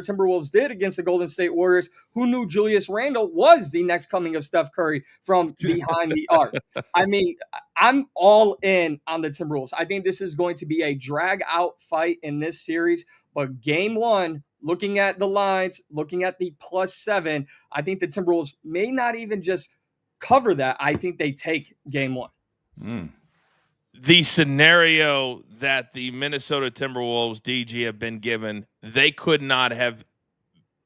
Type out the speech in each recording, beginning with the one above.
Timberwolves did against the Golden State Warriors. Who knew Julius Randle was the next coming of Steph Curry from behind the arc? I mean, I'm all in on the Timberwolves. I think this is going to be a drag-out fight in this series. But game one, looking at the lines, looking at the +7, I think the Timberwolves may not even just cover that. I think they take game one. The scenario that the Minnesota Timberwolves DG have been given, they could not have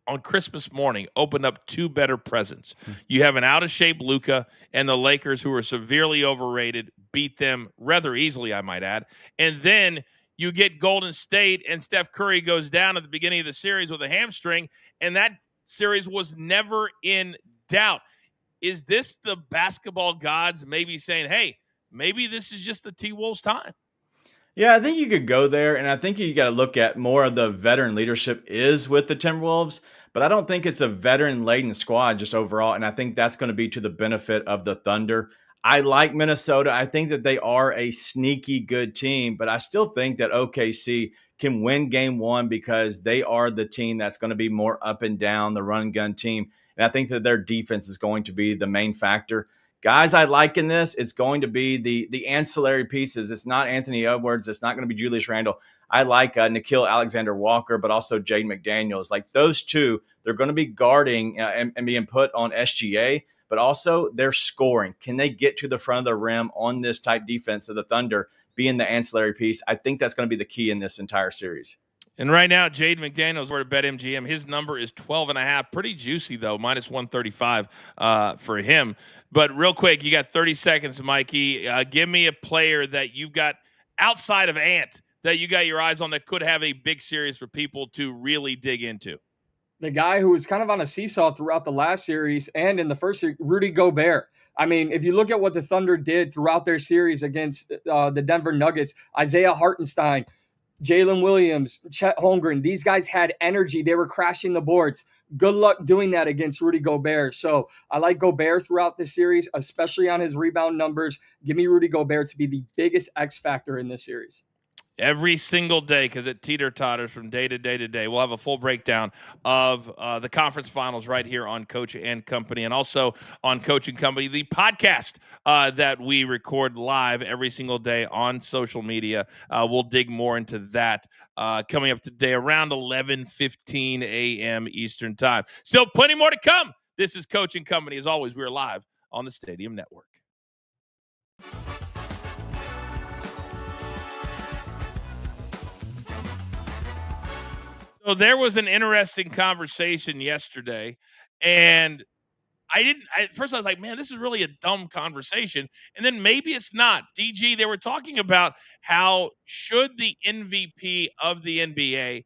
on Christmas morning opened up two better presents. You have an out-of-shape Luka, and the Lakers, who are severely overrated, beat them rather easily, I might add. And then you get Golden State, and Steph Curry goes down at the beginning of the series with a hamstring, and that series was never in doubt. Is this the basketball gods maybe saying, hey, maybe this is just the T-Wolves' time? Yeah, I think you could go there, and I think you got to look at more of the veteran leadership is with the Timberwolves, but I don't think it's a veteran-laden squad just overall, and I think that's going to be to the benefit of the Thunder. I like Minnesota. I think that they are a sneaky good team, but I still think that OKC can win game one because they are the team that's going to be more up and down, the run gun team, and I think that their defense is going to be the main factor. Guys I like in this, it's going to be the ancillary pieces. It's not Anthony Edwards. It's not going to be Julius Randle. I like Nickeil Alexander-Walker, but also Jaden McDaniels. Like those two, they're going to be guarding and being put on SGA, but also they're scoring. Can they get to the front of the rim on this type defense of the Thunder being the ancillary piece? I think that's going to be the key in this entire series. And right now, Jaden McDaniels, we're at BetMGM. His number is 12.5. Pretty juicy, though, -135 for him. But real quick, you got 30 seconds, Mikey. Give me a player that you've got outside of Ant that you got your eyes on that could have a big series for people to really dig into. The guy who was kind of on a seesaw throughout the last series and in the first series, Rudy Gobert. I mean, if you look at what the Thunder did throughout their series against the Denver Nuggets, Isaiah Hartenstein, Jalen Williams, Chet Holmgren, these guys had energy. They were crashing the boards. Good luck doing that against Rudy Gobert. So I like Gobert throughout this series, especially on his rebound numbers. Give me Rudy Gobert to be the biggest X factor in this series. Every single day, because it teeter-totters from day to day to day. We'll have a full breakdown of the conference finals right here on Coach and Company, and also on Coach and Company, the podcast that we record live every single day on social media. We'll dig more into that coming up today around 11:15 a.m. Eastern Time. Still plenty more to come. This is Coach and Company. As always, we're live on the Stadium Network. So there was an interesting conversation yesterday, and first I was like, man, this is really a dumb conversation. And then maybe it's not. DG, they were talking about how should the MVP of the NBA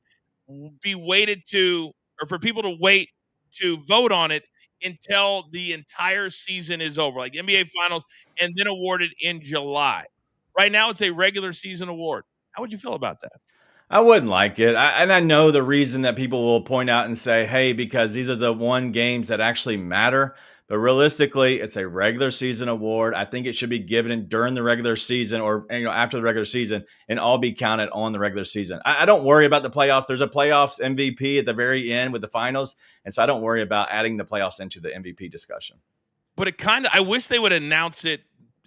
be waited to, or for people to wait to vote on it until the entire season is over, like NBA Finals, and then awarded in July. Right now, it's a regular season award. How would you feel about that? I wouldn't like it. And I know the reason that people will point out and say, hey, because these are the one games that actually matter. But realistically, it's a regular season award. I think it should be given during the regular season or after the regular season and all be counted on the regular season. I don't worry about the playoffs. There's a playoffs MVP at the very end with the finals. And so I don't worry about adding the playoffs into the MVP discussion. But I wish they would announce it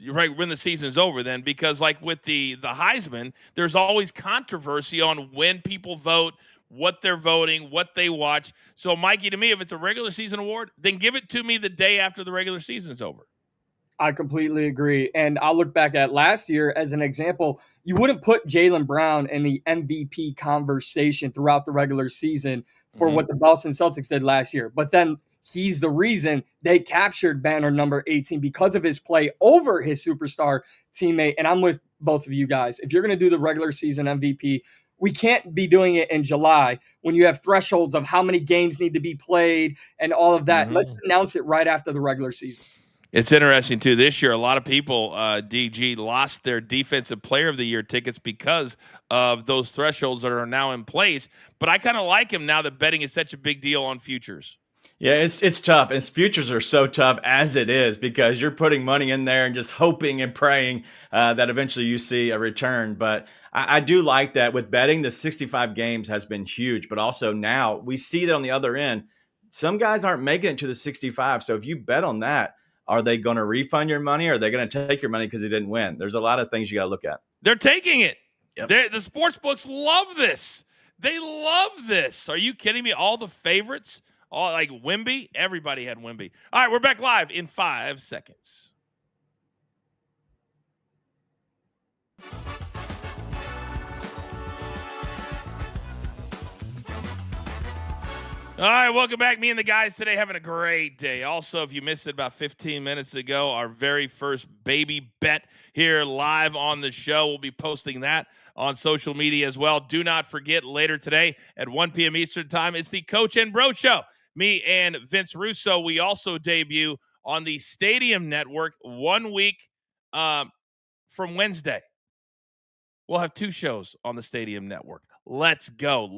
right when the season's over then, because like with the Heisman, there's always controversy on when people vote, what they're voting, what they watch. So Mikey, to me, if it's a regular season award, then give it to me the day after the regular season's over. I completely agree. And I'll look back at last year as an example. You wouldn't put Jaylen Brown in the MVP conversation throughout the regular season for what the Boston Celtics did last year. But then he's the reason they captured banner number 18 because of his play over his superstar teammate. And I'm with both of you guys. If you're going to do the regular season MVP, we can't be doing it in July when you have thresholds of how many games need to be played and all of that. Let's announce it right after the regular season. It's interesting, too. This year, a lot of people, DG, lost their Defensive Player of the Year tickets because of those thresholds that are now in place. But I kind of like him now that betting is such a big deal on futures. Yeah, it's tough. Its futures are so tough as it is because you're putting money in there and just hoping and praying that eventually you see a return. But I do like that with betting. The 65 games has been huge, but also now we see that on the other end, some guys aren't making it to the 65. So if you bet on that, are they going to refund your money? Or are they going to take your money because they didn't win? There's a lot of things you got to look at. They're taking it. Yep. The sports books love this. They love this. Are you kidding me? All the favorites, all like Wemby, everybody had Wemby. All right, we're back live in 5 seconds. All right, welcome back. Me and the guys today having a great day. Also, if you missed it about 15 minutes ago, our very first baby bet here live on the show. We'll be posting that on social media as well. Do not forget, later today at 1 p.m. Eastern time, it's the Coach and Bro Show. Me and Vince Russo. We also debut on the Stadium Network 1 week from Wednesday. We'll have 2 shows on the Stadium Network. Let's go.